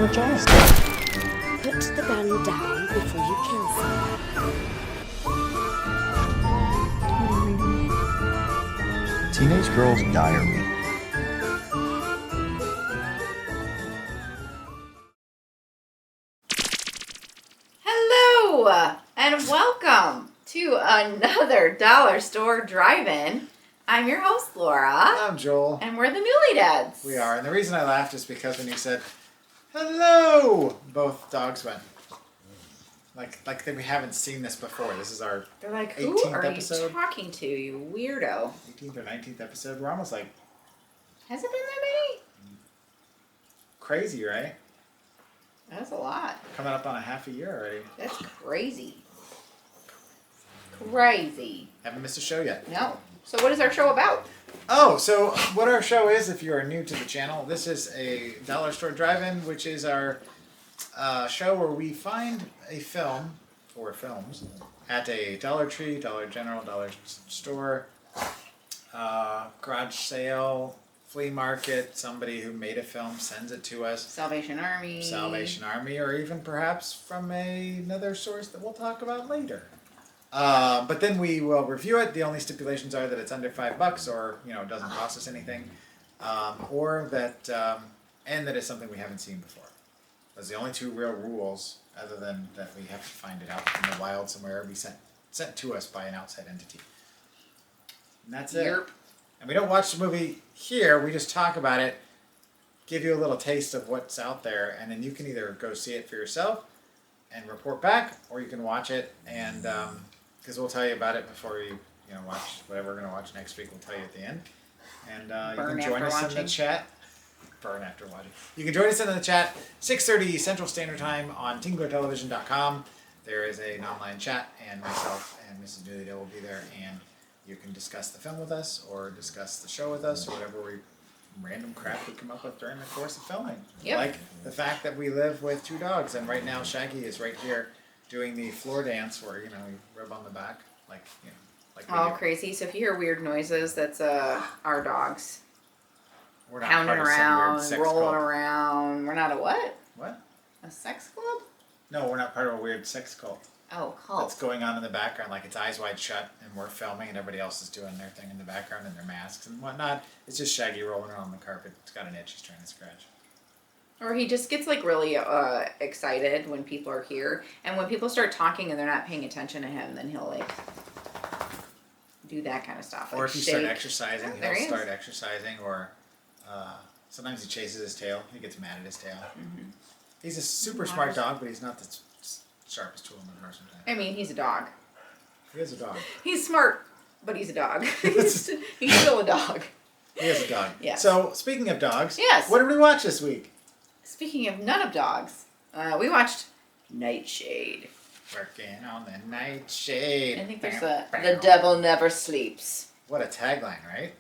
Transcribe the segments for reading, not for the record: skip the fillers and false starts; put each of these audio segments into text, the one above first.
your jaws. Put the gun down before you kill someone. Teenage Girl's Diary. Hello and welcome to another Dollar Store Drive-In. I'm your host, Laura. I'm Joel. And we're the Newlydeads. We are. And the reason I laughed is because when you said, hello, both dogs went, like we haven't seen this before. This is our They're like, who 18th are episode. you talking to, you weirdo? 18th or 19th episode. We're almost like Has it been that many? crazy, right? That's a lot. Coming up on a half a year already. That's crazy. Crazy. Haven't missed a show yet. No. So what is our show about? Oh, so what our show is, if you are new to the channel, this is a Dollar Store Drive-In, which is our show where we find a film, or films, at a Dollar Tree, Dollar General, Dollar Store, garage sale, flea market, somebody who made a film sends it to us. Salvation Army, or even perhaps from another source that we'll talk about later. But then we will review it. The only stipulations are that it's under $5 or, it doesn't cost us anything. Or that, and that it's something we haven't seen before. Those are the only two real rules, other than that we have to find it out in the wild somewhere or be sent to us by an outside entity. And that's it. Yep. And we don't watch the movie here, we just talk about it, give you a little taste of what's out there, and then you can either go see it for yourself and report back, or you can watch it, and because we'll tell you about it before you watch whatever we're going to watch next week. We'll tell you at the end, and you can join us in the chat. Burn after watching. You can join us in the chat 6:30 Central Standard Time on TinglerTelevision.com. There is an online chat, and myself and Mrs. Newlydead will be there, and you can discuss the film with us, or discuss the show with us, or whatever random crap we come up with during the course of filming. Yep. Like the fact that we live with two dogs, and right now Shaggy is right here doing the floor dance where, we rub on the back, like we all do. crazy. So if you hear weird noises, that's our dogs. We're not Pounding part of some around, weird sex rolling cult. around. We're not a what? What? A sex club? No, we're not part of a weird sex cult. Oh, That's cult. going on in the background, like it's eyes wide shut, and we're filming, and everybody else is doing their thing in the background, and their masks and whatnot. It's just Shaggy rolling around the carpet. It's got an itch he's trying to scratch. Or he just gets really excited when people are here, and when people start talking and they're not paying attention to him, then he'll do that kind of stuff. Or if you start exercising, Oh, there he he'll is. start exercising, or sometimes he chases his tail. He gets mad at his tail. Mm-hmm. He's a super smart dog, but he's not the sharpest tool in the drawer sometimes. I mean, he's a dog. He is a dog. He's smart, but he's a dog. He's still a dog. He is a dog. Yes. So, speaking of dogs, Yes. what did we watch this week? Speaking of none of dogs, we watched Nightshade. Working on the Nightshade. I think there's the devil never sleeps. What a tagline, right?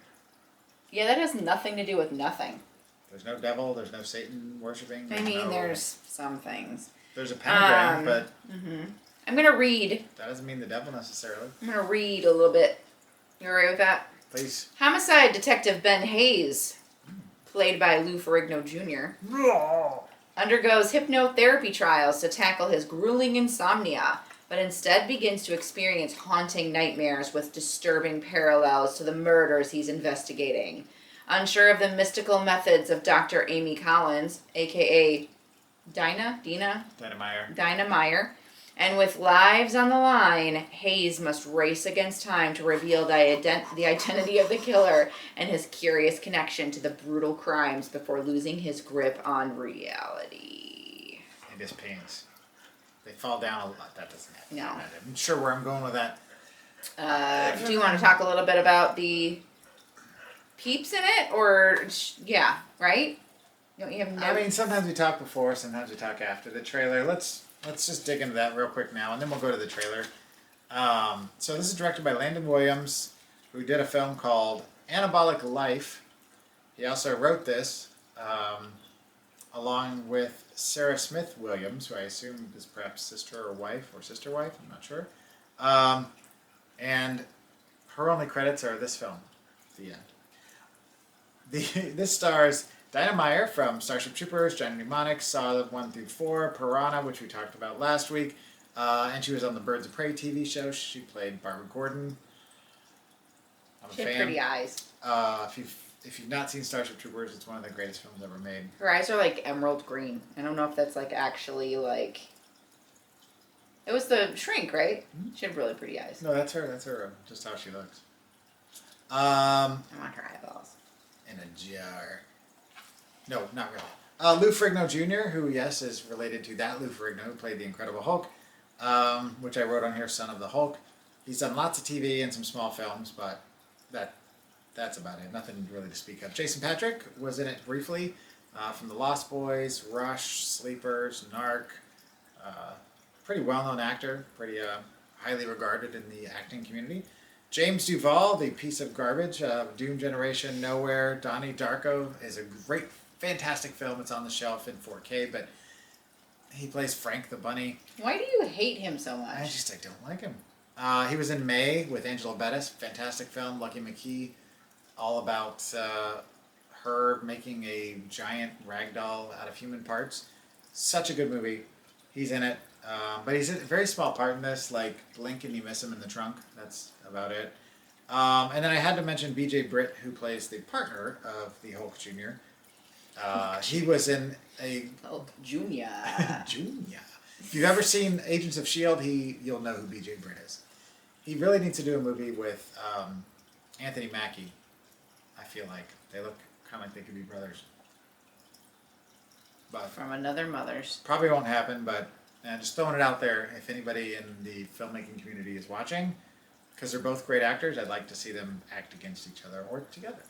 Yeah, that has nothing to do with nothing. There's no devil, there's no Satan worshipping. I mean, there's some things. There's a pentagram, but I'm going to read. that doesn't mean the devil necessarily. I'm going to read a little bit. You alright with that? Please. Homicide Detective Ben Hayes, played by Lou Ferrigno Jr., undergoes hypnotherapy trials to tackle his grueling insomnia, but instead begins to experience haunting nightmares with disturbing parallels to the murders he's investigating. Unsure of the mystical methods of Dr. Amy Collins, a.k.a. Dinah Meyer, and with lives on the line, Hayes must race against time to reveal the identity of the killer and his curious connection to the brutal crimes before losing his grip on reality. And his pains. They fall down a lot. That doesn't happen. No. I'm sure where I'm going with that. Do you want to talk a little bit about the peeps in it? Or, yeah, right? Don't you have no... I mean, sometimes we talk before, sometimes we talk after the trailer. Let's just dig into that real quick now, and then we'll go to the trailer. So this is directed by Landon Williams, who did a film called Anabolic Life. He also wrote this, along with Sarah Smith Williams, who I assume is perhaps sister or wife, or sister-wife, I'm not sure. And her only credits are this film, the end. This stars Dinah Meyer from Starship Troopers, Giant Mnemonics, saw 1 through 4, Piranha, which we talked about last week, and she was on the Birds of Prey TV show. She played Barbara Gordon. I'm a She had fan. pretty eyes. If you've not seen Starship Troopers, it's one of the greatest films ever made. Her eyes are like emerald green. I don't know if that's like actually like. It was the shrink, right? Mm-hmm. She had really pretty eyes. No, that's her. That's her. Just how she looks. I want her eyeballs. In a jar. No, not really. Lou Ferrigno Jr., who, yes, is related to that Lou Ferrigno who played the Incredible Hulk, which I wrote on here, Son of the Hulk. He's done lots of TV and some small films, but that's about it. Nothing really to speak of. Jason Patrick was in it briefly, from The Lost Boys, Rush, Sleepers, Narc. Pretty well-known actor, pretty highly regarded in the acting community. James Duvall, the piece of garbage, Doom Generation, Nowhere, Donnie Darko is a great, fantastic film. It's on the shelf in 4K, but he plays Frank the Bunny. Why do you hate him so much? I don't like him. He was in May with Angela Bettis, fantastic film. Lucky McKee, all about her making a giant ragdoll out of human parts. Such a good movie. He's in it. But he's in a very small part in this, like blink and you miss him in the trunk. That's about it. And then I had to mention B.J. Britt, who plays the partner of the Hulk Jr. He was in a... Hulk Jr. Junior. If you've ever seen Agents of S.H.I.E.L.D., you'll know who B.J. Britt is. He really needs to do a movie with Anthony Mackie. I feel like they look kind of like they could be brothers. But From another mother's. probably won't happen, but just throwing it out there, if anybody in the filmmaking community is watching, because they're both great actors, I'd like to see them act against each other or together.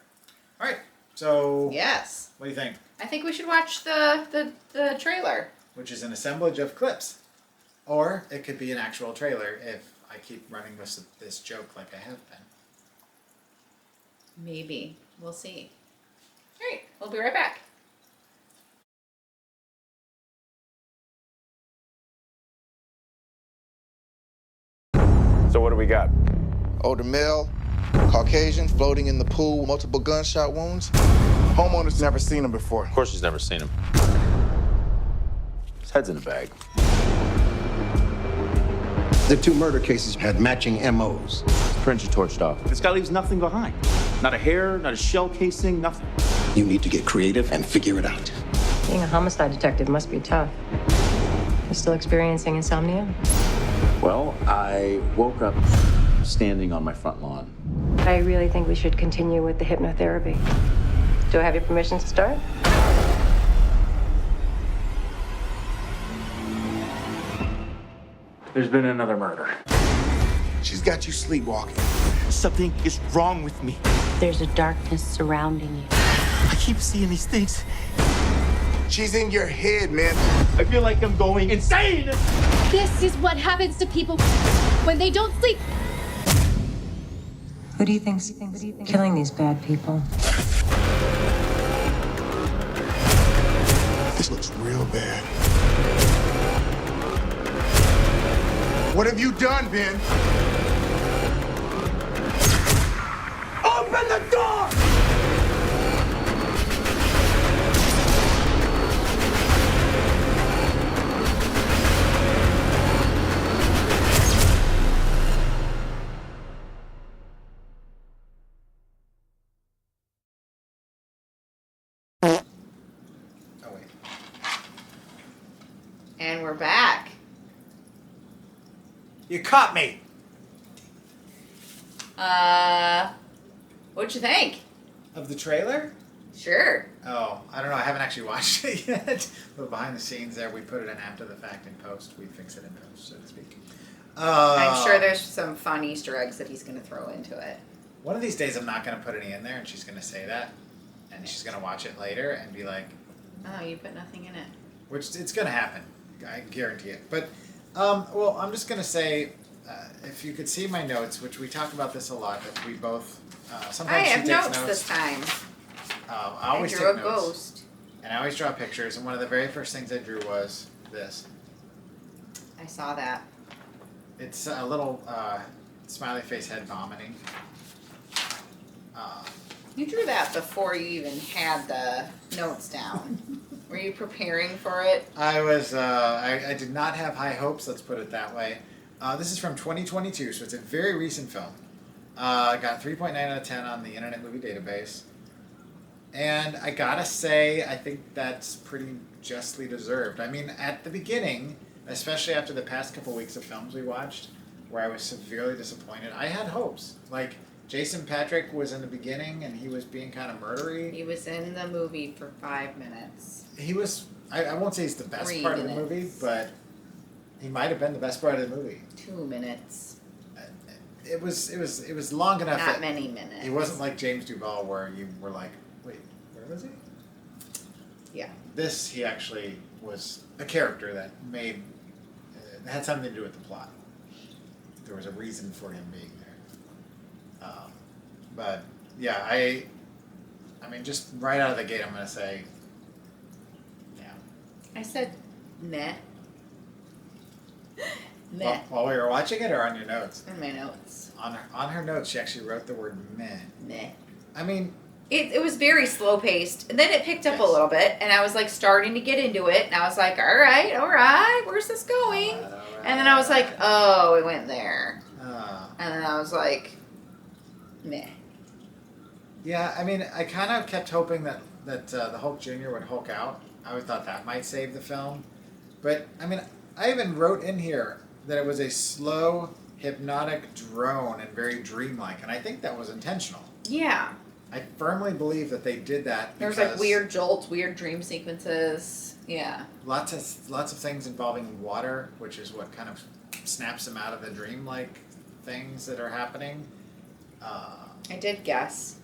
All right, so Yes. what do you think? I think we should watch the trailer. Which is an assemblage of clips. Or it could be an actual trailer if I keep running with this joke like I have been. Maybe. We'll see. All right, we'll be right back. So what do we got? Older male, Caucasian, floating in the pool, multiple gunshot wounds. Homeowner's never seen him before. Of course she's never seen him. His head's in a bag. The 2 murder cases had matching MOs. Print you torched off. This guy leaves nothing behind. Not a hair, not a shell casing, nothing. You need to get creative and figure it out. Being a homicide detective must be tough. You still experiencing insomnia? Well, I woke up standing on my front lawn. I really think we should continue with the hypnotherapy. Do I have your permission to start? There's been another murder. She's got you sleepwalking. Something is wrong with me. There's a darkness surrounding you. I keep seeing these things. She's in your head, man. I feel like I'm going insane. This is what happens to people when they don't sleep. Who do you think's killing these bad people? This looks real bad. What have you done, Ben? Open the door! Oh, wait. And we're back. You caught me! What'd you think? Of the trailer? Sure. Oh, I don't know. I haven't actually watched it yet. But behind the scenes there, we put it in after the fact in post. We fix it in post, so to speak. I'm sure there's some fun Easter eggs that he's going to throw into it. One of these days, I'm not going to put any in there, and she's going to say that. And she's going to watch it later and be like... Oh, you put nothing in it. Which, it's going to happen. I guarantee it. But, well, I'm just going to say, if you could see my notes, which we talk about this a lot, that we both... I sometimes have she takes notes this time. I always I take drew a notes. ghost. And I always draw pictures, and one of the very first things I drew was this. I saw that. It's a little smiley face head vomiting. You drew that before you even had the notes down. Were you preparing for it? I was. I did not have high hopes. Let's put it that way. This is from 2022, so it's a very recent film. Got 3.9 out of 10 on the Internet Movie Database. And I gotta say, I think that's pretty justly deserved. I mean, at the beginning, especially after the past couple weeks of films we watched, where I was severely disappointed, I had hopes. Like, Jason Patrick was in the beginning, and he was being kind of murdery. He was in the movie for 5 minutes. He was, I won't say he's the best 3 part of the minutes. movie, but he might have been the best part of the movie. 2 minutes. It was long enough. Not that many minutes. He wasn't like James Duvall, where you were like, wait, where was he? Yeah. This, he actually was a character that had something to do with the plot. There was a reason for him being there. But yeah, I mean, just right out of the gate, I'm gonna say, yeah. I said meh. Meh. While we were watching it, or on your notes? In my notes. On her notes, she actually wrote the word meh. Meh. I mean, it was very slow paced, and then it picked up a little bit, and I was like starting to get into it, and I was like, all right, where's this going? And then I was like, oh, it went there. And then I was like, meh. Yeah, I mean, I kind of kept hoping that the Hulk Jr. would Hulk out. I would thought that might save the film. But, I mean, I even wrote in here that it was a slow, hypnotic drone and very dreamlike, and I think that was intentional. Yeah. I firmly believe that they did that. There's like weird jolts, weird dream sequences. Yeah. Lots of things involving water, which is what kind of snaps them out of the dreamlike things that are happening. I did guess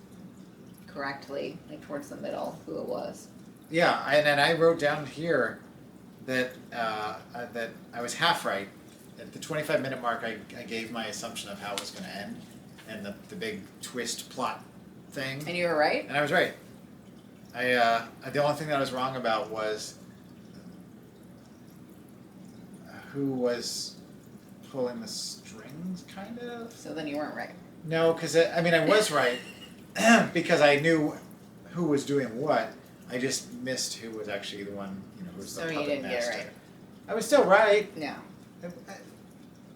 correctly, like towards the middle, who it was. Yeah, and I wrote down here that that I was half right. At the 25-minute mark, I gave my assumption of how it was going to end, and the big twist plot thing. And you were right? And I was right. The only thing that I was wrong about was who was pulling the strings, kind of. So then you weren't right. No, because I was right because I knew who was doing what. I just missed who was actually the one, who was the puppet master. So you didn't get it right. I was still right. No.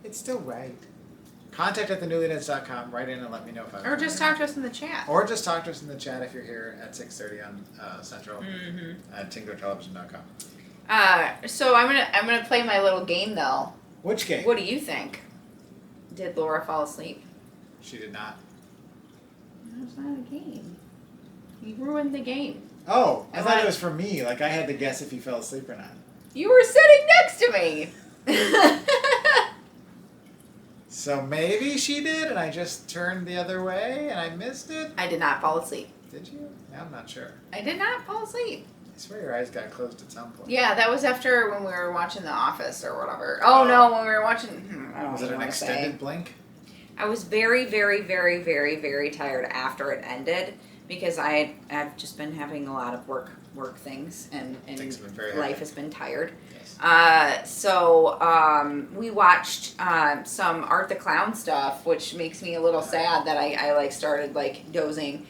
It's still right. Contact at thenewlydeads.com. Write in and let me know if I. Or just talk to us in the chat. Or just talk to us in the chat if you're here at 6:30 on Central at tingotelevision.com. So I'm gonna play my little game though. Which game? What do you think? Did Laura fall asleep? She did not. That's not a game. You ruined the game. Oh, I thought it was for me. Like I had to guess if he fell asleep or not. You were sitting next to me. So maybe she did, and I just turned the other way, and I missed it? I did not fall asleep. Did you? I'm not sure. I did not fall asleep. I swear your eyes got closed at some point. Yeah, that was after when we were watching The Office or whatever. Oh, no, when we were watching... Was it an extended blink? I was very, very, very, very, very tired after it ended because I've just been having a lot of work things, and life has been tired. So we watched some Art the Clown stuff, which makes me a little sad that I started dozing,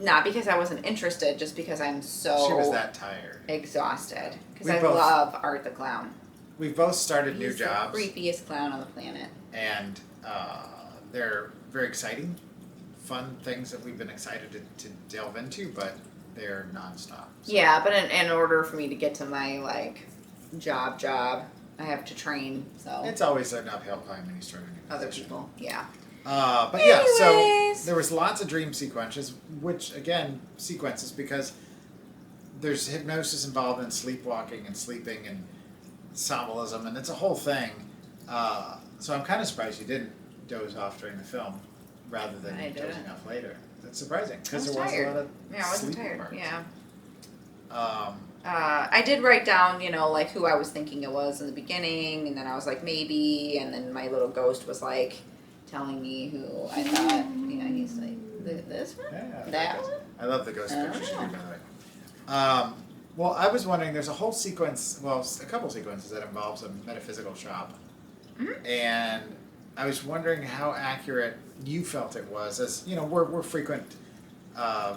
not because I wasn't interested, just because I'm so she was that tired, exhausted, because I love Art the Clown. We've both started new He's jobs. The creepiest clown on the planet, and they're very exciting, fun things that we've been excited to delve into, but they're nonstop. So. Yeah, but in order for me to get to my job, I have to train. So it's always an uphill climb when you start a new other position. people. Yeah. But anyways. Yeah, so there was lots of dream sequences, because there's hypnosis involved in sleepwalking and sleeping and somnambulism, and it's a whole thing. So I'm kind of surprised you didn't doze off during the film rather than dozing off later. That's surprising because there was a lot of I wasn't tired. Parts. Yeah. I did write down, who I was thinking it was in the beginning, and then I was like, maybe, and then my little ghost was telling me who I thought, he's like, this one? Yeah, that one? I love the ghost pictures you do, by the way. Well, I was wondering, there's a whole sequence, a couple sequences that involves a metaphysical shop, and I was wondering how accurate you felt it was, as, we're frequent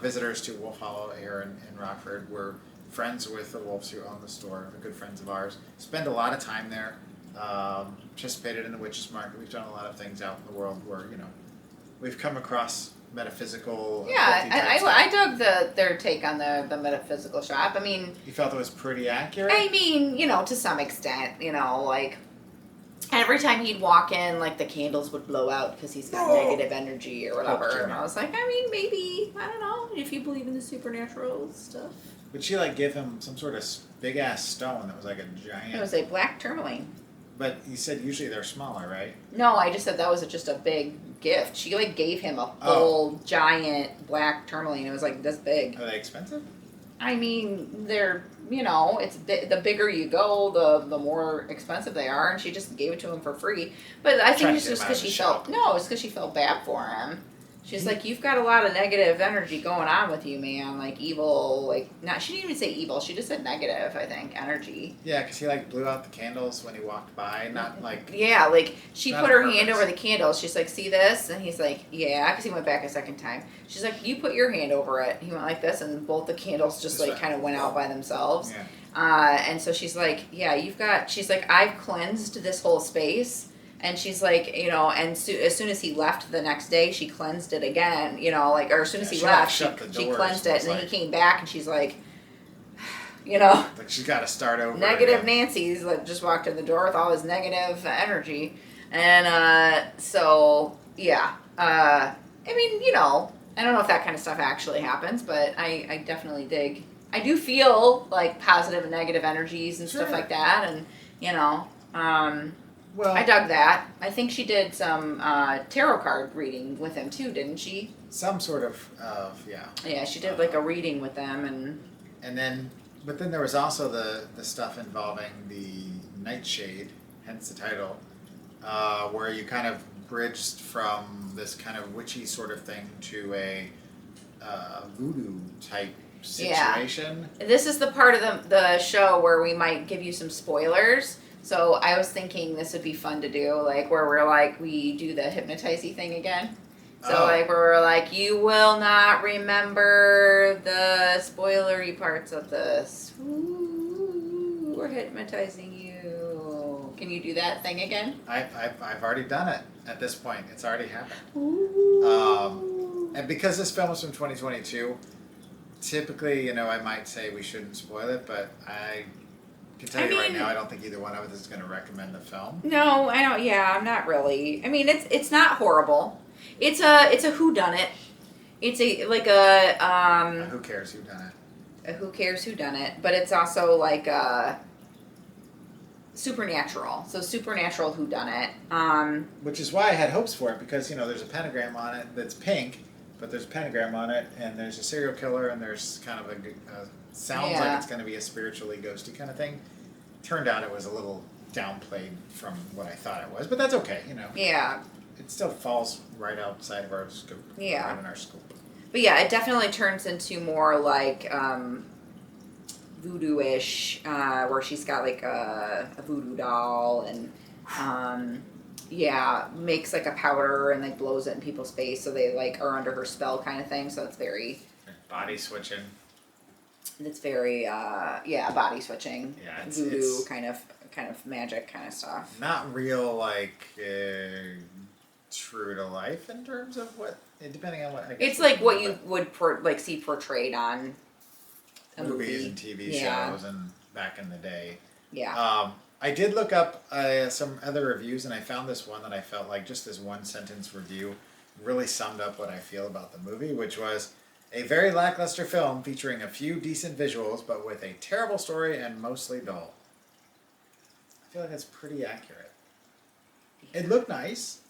visitors to Wolf Hollow here in Rockford. We're friends with the Wolves who own the store. They're good friends of ours. Spend a lot of time there. Participated in the Witches Market. We've done a lot of things out in the world where, we've come across metaphysical. I dug their take on the metaphysical shop. I mean, you felt it was pretty accurate? I mean, to some extent, like every time he'd walk in, like the candles would blow out because he's got negative energy or whatever. And I was like, I mean, maybe, I don't know, if you believe in the supernatural stuff. Would she give him some sort of big ass stone that was like a giant? It was a black tourmaline. But you said usually they're smaller, right? No, I just said that was just a big gift. She gave him a full giant black tourmaline. It was this big. Are they expensive? I mean, they're it's the bigger you go, the more expensive they are. And she just gave it to him for free. But I think it's just because she felt bad for him. She's like, you've got a lot of negative energy going on with you, man. Evil, she didn't even say evil. She just said negative, I think, energy. Yeah, because he, blew out the candles when he walked by, not, Yeah, she put her hand over the candles. She's like, see this? And he's like, yeah, because he went back a second time. She's like, you put your hand over it. He went like this, and both the candles just, kind of went out by themselves. Yeah. And so she's like, yeah, she's like, I've cleansed this whole space. And she's like, and as soon as he left the next day, she cleansed it again, or as soon as he left, she cleansed it. And then he came back and she's like, she's got to start over. Negative again. Nancy's just walked in the door with all his negative energy. And so, yeah. I mean, I don't know if that kind of stuff actually happens, but I definitely dig. I do feel positive and negative energies and stuff like that. And, well, I dug that. I think she did some tarot card reading with him too, didn't she? Some sort of, yeah. Yeah, she did a reading with them, but then there was also the stuff involving the Nightshade, hence the title, where you kind of bridged from this kind of witchy sort of thing to a voodoo type situation. Yeah. This is the part of the show where we might give you some spoilers. So I was thinking this would be fun to do, where we do the hypnotizing thing again. So where we're you will not remember the spoilery parts of this. Ooh, we're hypnotizing you. Can you do that thing again? I've already done it at this point. It's already happened. Ooh. And because this film was from 2022, typically, I might say we shouldn't spoil it, but I can tell you right now, I don't think either one of us is going to recommend the film. No, I don't. Yeah, I'm not really. I mean, it's not horrible. It's a whodunit. It's a who cares who done it? A who cares who done it? But it's also supernatural. So supernatural whodunit. Which is why I had hopes for it, because there's a pentagram on it that's pink, but there's a pentagram on it, and there's a serial killer, and there's kind of a sounds like it's going to be a spiritually ghosty kind of thing. Turned out it was a little downplayed from what I thought it was, but that's okay, Yeah. It still falls right outside of our scope. Yeah. Right in our scope. But yeah, it definitely turns into more voodoo-ish, where she's got a voodoo doll and makes a powder and blows it in people's face so they are under her spell kind of thing. So it's very body switching. It's very body switching. Yeah, voodoo it's kind of magic kind of stuff. Not real true to life in terms of what, depending on what. I guess it's what you would see portrayed on a movies movie. And TV shows and back in the day. Yeah. I did look up some other reviews, and I found this one that I felt just this one sentence review really summed up what I feel about the movie, which was a very lackluster film featuring a few decent visuals, but with a terrible story and mostly dull. I feel like that's pretty accurate. It looked nice.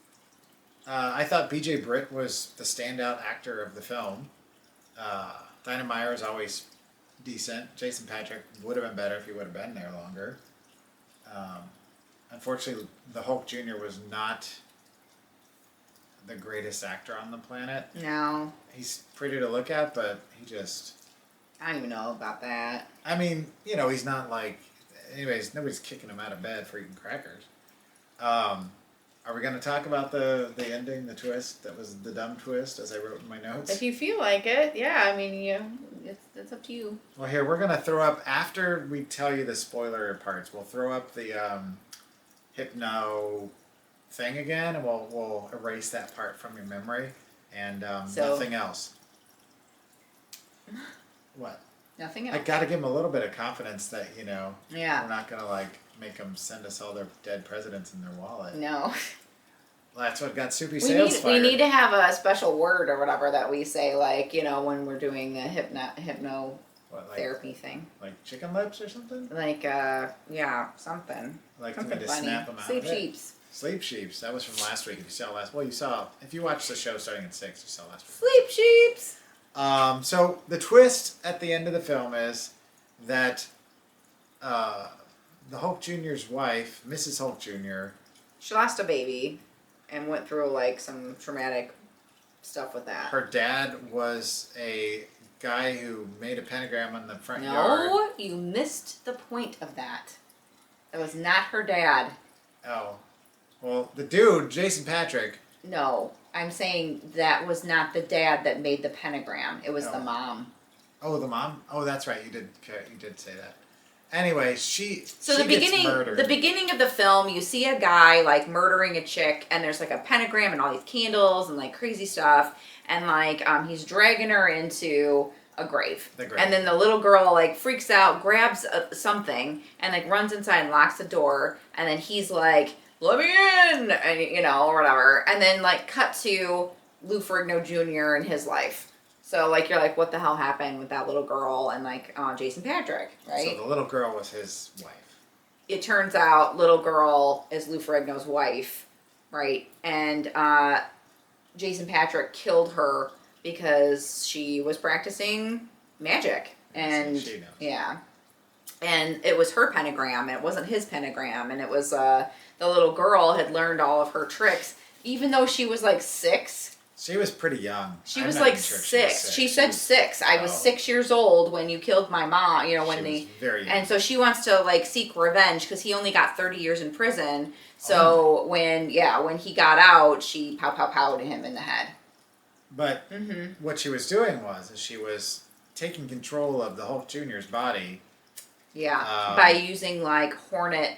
I thought B.J. Britt was the standout actor of the film. Dinah Meyer is always decent. Jason Patrick would have been better if he would have been there longer. Unfortunately, the Hulk Jr. was not the greatest actor on the planet. No. He's pretty to look at, but he just... I don't even know about that. I mean, he's not anyways, nobody's kicking him out of bed for eating crackers. Are we going to talk about the ending, the twist? That was the dumb twist, as I wrote in my notes. If you feel like it, yeah. I mean, it's up to you. Well, here, we're going to throw up, after we tell you the spoiler parts, we'll throw up the hypno thing again, and we'll erase that part from your memory, and nothing else. What? Nothing else. I got to give them a little bit of confidence that, Yeah. we're not going to, like, make them send us all their dead presidents in their wallet. No. Well, that's what got Soupy Sales fired. We need to have a special word or whatever that we say, like, when we're doing the hypno therapy thing. Like chicken lips or something? Like, something. Like something to funny. snap them out Sleep of it? sheeps. Sleep sheeps. That was from last week. If you watched the show starting at 6, you saw last week. Sleep sheeps! So the twist at the end of the film is that the Hulk Jr.'s wife, Mrs. Hulk Jr., she lost a baby and went through, like, some traumatic stuff with that. her dad was a guy who made a pentagram on the front yard. No, you missed the point of that. That was not her dad. Oh. Well, the dude, Jason Patrick. No, I'm saying that was not the dad that made the pentagram. It was the mom. Oh, the mom? Oh, that's right. You did say that. Anyway, the beginning of the film, you see a guy like murdering a chick, and there's like a pentagram and all these candles and like crazy stuff, and like he's dragging her into a grave. And then the little girl like freaks out, grabs something, and like runs inside and locks the door, and then he's like, "Let me in," and or whatever, and then like cut to Lou Ferrigno Jr. and his life. So, like, you're like, what the hell happened with that little girl and, like, Jason Patrick, right? So the little girl was his wife. It turns out little girl is Lou Ferrigno's wife, right? And Jason Patrick killed her because she was practicing magic. And, she knows. Yeah. And it was her pentagram, and it wasn't his pentagram. And it was, the little girl had learned all of her tricks, even though she was, like, 6. She was pretty young. She was like 6. She said 6. I was 6 years old when you killed my mom. When she was very young. And so she wants to like seek revenge because he only got 30 years in prison. So when he got out, she pow to him in the head. But what she was doing was she was taking control of the Hulk Jr.'s body. Yeah, by using like hornet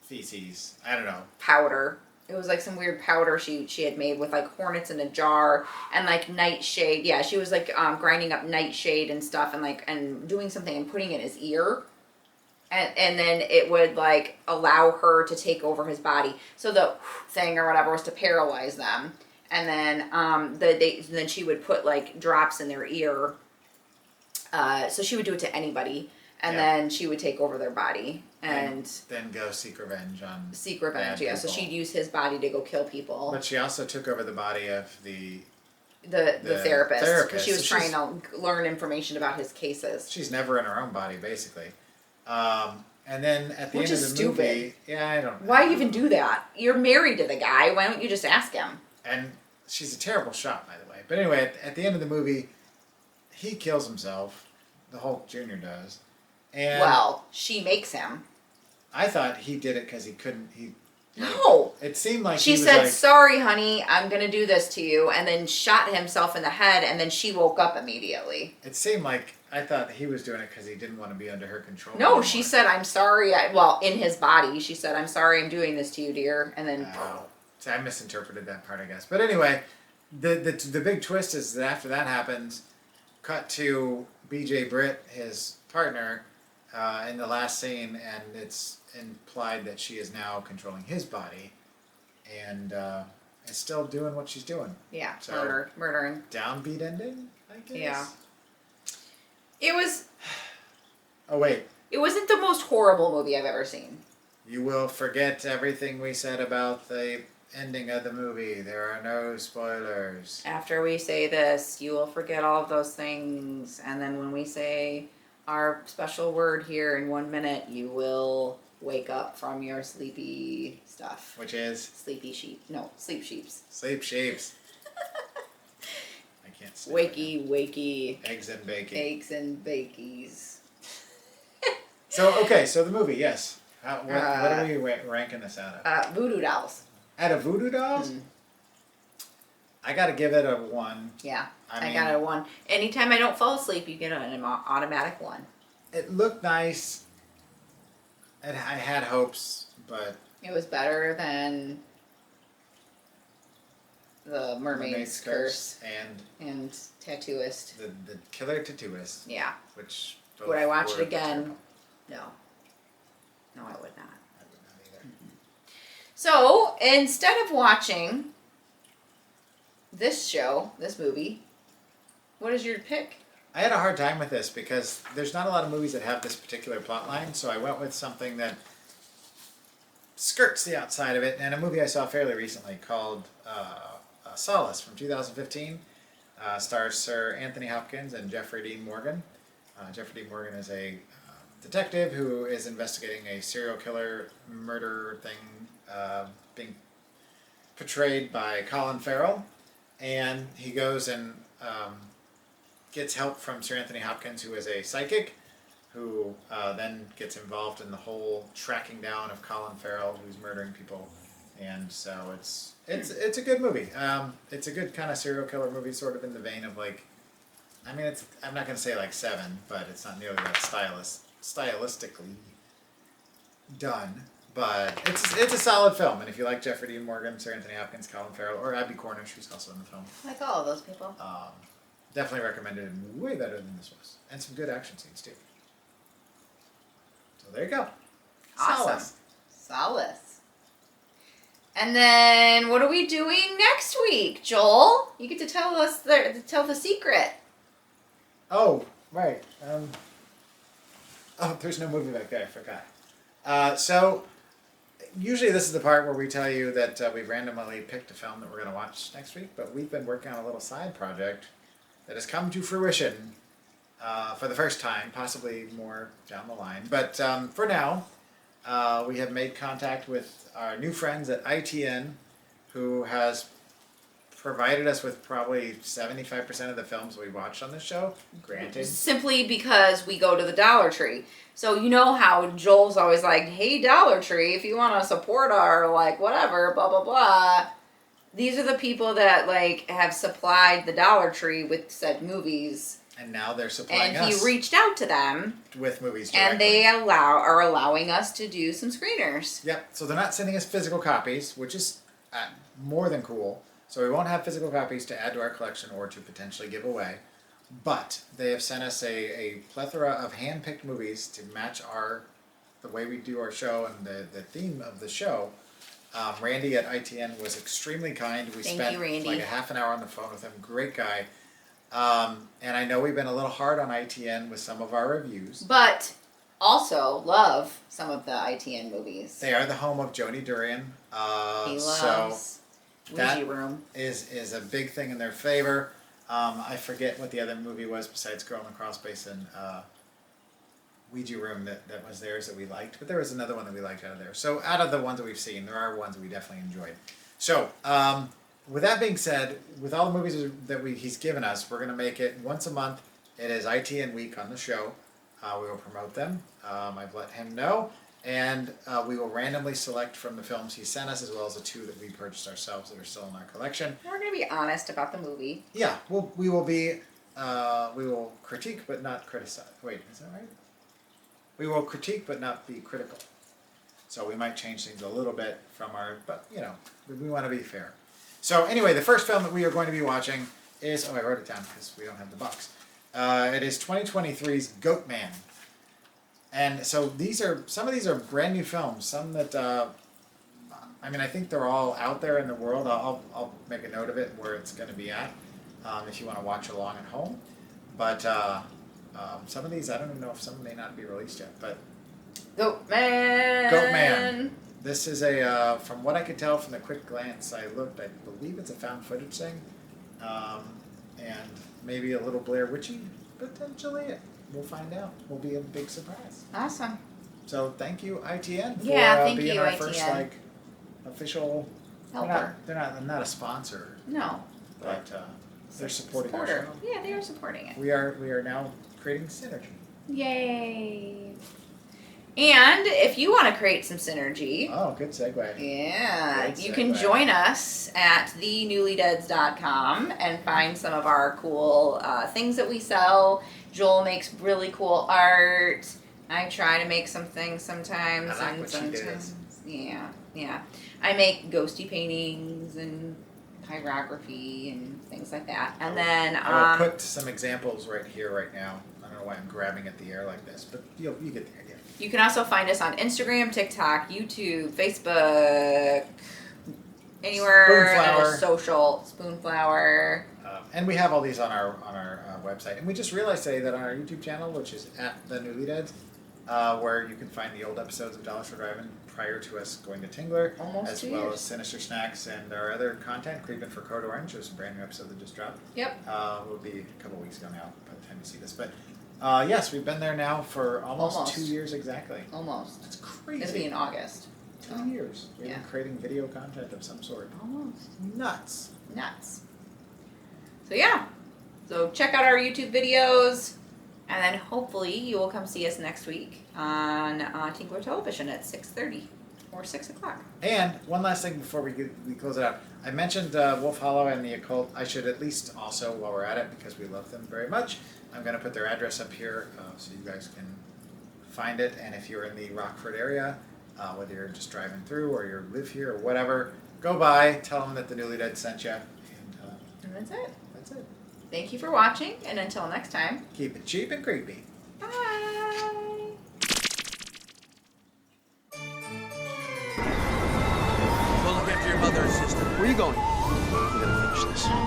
feces. I don't know. Powder. It was like some weird powder she had made with like hornets in a jar and like nightshade. Yeah, she was like grinding up nightshade and stuff and doing something and putting it in his ear. And then it would like allow her to take over his body. So the thing or whatever was to paralyze them. And then then she would put like drops in their ear. So she would do it to anybody. And then she would take over their body. And then go seek revenge on yeah. So she'd use his body to go kill people. But she also took over the body of the therapist because she was trying to learn information about his cases. She's never in her own body, basically. And then at the Which end is of the movie, stupid. yeah, I don't know. Why even do that? You're married to the guy. Why don't you just ask him? And she's a terrible shot, by the way. But anyway, at the end of the movie, he kills himself. The Hulk Jr. does. And well, she makes him. I thought he did it because he couldn't. No. It seemed like she said, "Sorry, honey, I'm gonna do this to you," and then shot himself in the head, and then she woke up immediately. It seemed like I thought he was doing it because he didn't want to be under her control. No, she said, "I'm sorry." In his body, she said, "I'm sorry, I'm doing this to you, dear," and then. So I misinterpreted that part, I guess. But anyway, the big twist is that after that happens, cut to B.J. Britt, his partner. In the last scene, and it's implied that she is now controlling his body, and is still doing what she's doing. Yeah, so, murdering. Downbeat ending, I guess. Yeah. It was. Oh wait. It wasn't the most horrible movie I've ever seen. You will forget everything we said about the ending of the movie. There are no spoilers. After we say this, you will forget all of those things, and then when we say our special word here in 1 minute, you will wake up from your sleepy stuff. Which is? Sleepy sheep. No, sleep sheeps. Sleep sheeps. I can't say Wakey. Eggs and bacon. Eggs and bakies. So the movie, yes. What are we ranking this out of? Voodoo Dolls. Out of Voodoo Dolls? I gotta give it a 1. Yeah, I got a 1. Anytime I don't fall asleep, you get an automatic 1. It looked nice. I had hopes, but... It was better than the Mermaid's Curse and Tattooist. The Killer Tattooist. Yeah. Which... Would I watch it again? No. No, I would not. I would not either. So, instead of watching this movie, what is your pick? I had a hard time with this because there's not a lot of movies that have this particular plot line, so I went with something that skirts the outside of it, and a movie I saw fairly recently called Solace from 2015. Stars Sir Anthony Hopkins and Jeffrey Dean Morgan. Jeffrey Dean Morgan is a detective who is investigating a serial killer murder thing being portrayed by Colin Farrell, and he goes and gets help from Sir Anthony Hopkins, who is a psychic, who then gets involved in the whole tracking down of Colin Farrell, who's murdering people, and so it's a good movie. It's a good kind of serial killer movie, sort of in the vein of like, I mean, I'm not going to say like Seven, but it's not nearly that stylistically done. But it's a solid film, and if you like Jeffrey Dean Morgan, Sir Anthony Hopkins, Colin Farrell, or Abby Cornish, who's also in the film, I like all of those people. definitely recommended, and way better than this was, and some good action scenes too. So there you go. Awesome. Solace. And then what are we doing next week, Joel? You get to tell us tell the secret. Oh, right. There's no movie back there. I forgot. So usually this is the part where we tell you that we've randomly picked a film that we're going to watch next week, but we've been working on a little side project that has come to fruition for the first time, possibly more down the line. But for now, we have made contact with our new friends at ITN, who has provided us with probably 75% of the films we watched on this show, granted. Simply because we go to the Dollar Tree. So you know how Joel's always like, hey, Dollar Tree, if you want to support our, like, whatever, blah, blah, blah. These are the people that, like, have supplied the Dollar Tree with said movies. And now they're supplying us. And he reached out to them. With movies directly. And they are allowing us to do some screeners. Yep. So they're not sending us physical copies, which is more than cool. So we won't have physical copies to add to our collection or to potentially give away. But they have sent us a plethora of hand-picked movies to match the way we do our show and the theme of the show. Randy at ITN was extremely kind. We spent like a half an hour on the phone with him. Great guy. And I know we've been a little hard on ITN with some of our reviews. But also love some of the ITN movies. They are the home of Joni Durian. He loves Ouija Room. Is a big thing in their favor. I forget what the other movie was besides Girl in the Crawl Space and Ouija Room that was theirs that we liked. But there was another one that we liked out of there. So out of the ones that we've seen, there are ones that we definitely enjoyed. So with that being said, with all the movies that he's given us, we're going to make it once a month. It is ITN Week on the show. We will promote them. I've let him know. And we will randomly select from the films he sent us, as well as the 2 that we purchased ourselves that are still in our collection. We're going to be honest about the movie. Yeah, we will critique but not criticize. Wait, is that right? We will critique but not be critical. So we might change things a little bit from but you know, we want to be fair. So anyway, the first film that we are going to be watching is, I wrote it down because we don't have the box. It is 2023's Goat Man. And so some of these are brand new films. Some that, I think they're all out there in the world. I'll make a note of it where it's going to be at if you want to watch along at home. But some of these, I don't even know if some may not be released yet. But Goat Man. Goat Man. This is from what I could tell from the quick glance I looked, I believe it's a found footage thing. And maybe a little Blair Witchy, potentially. We'll find out. Will be a big surprise. Awesome. So thank you, ITN, for thank being you, our ITN. First official helper. They're not a sponsor. No. But they're supporting our show. Yeah, they are supporting it. We are now creating synergy. Yay. And if you want to create some synergy, Oh, good segue. yeah, Good you can segue. join us at thenewlydeads.com and find some of our cool things that we sell. Joel makes really cool art. I try to make some things sometimes. I like and what she sometimes, does. yeah. I make ghosty paintings and pyrography and things like that. And then I will put some examples right here, right now. I don't know why I'm grabbing at the air like this, but you get the idea. you can also find us on Instagram, TikTok, YouTube, Facebook, anywhere Spoonflower. there's social. Spoonflower. And we have all these on our website. And we just realized today that on our YouTube channel, which is at the Newlydeads, where you can find the old episodes of Dollars for Driving prior to us going to Tingler, Almost as 2 well years. as Sinister Snacks and our other content, Creeping for Code Orange. There's a brand new episode that just dropped. Yep. Will be a couple weeks ago now by the time you see this. But yes, we've been there now for almost 2 years exactly. Almost. That's It'll crazy. be in August. 2 years. We've Yeah. been creating video content of some sort. Almost. Nuts. Nuts. So yeah. So check out our YouTube videos, and then hopefully you will come see us next week on Tingler Television at 6:30 or 6 o'clock. And one last thing before we close it out. I mentioned Wolf Hollow and the Occult. I should at least also, while we're at it, because we love them very much, I'm going to put their address up here so you guys can find it. And if you're in the Rockford area, whether you're just driving through or you live here or whatever, go by, tell them that the Newlydeads sent you. And that's it. That's it. Thank you for watching, and until next time, Keep it cheap and creepy. bye. Go look after your mother and sister. Where are you going? We gotta finish this.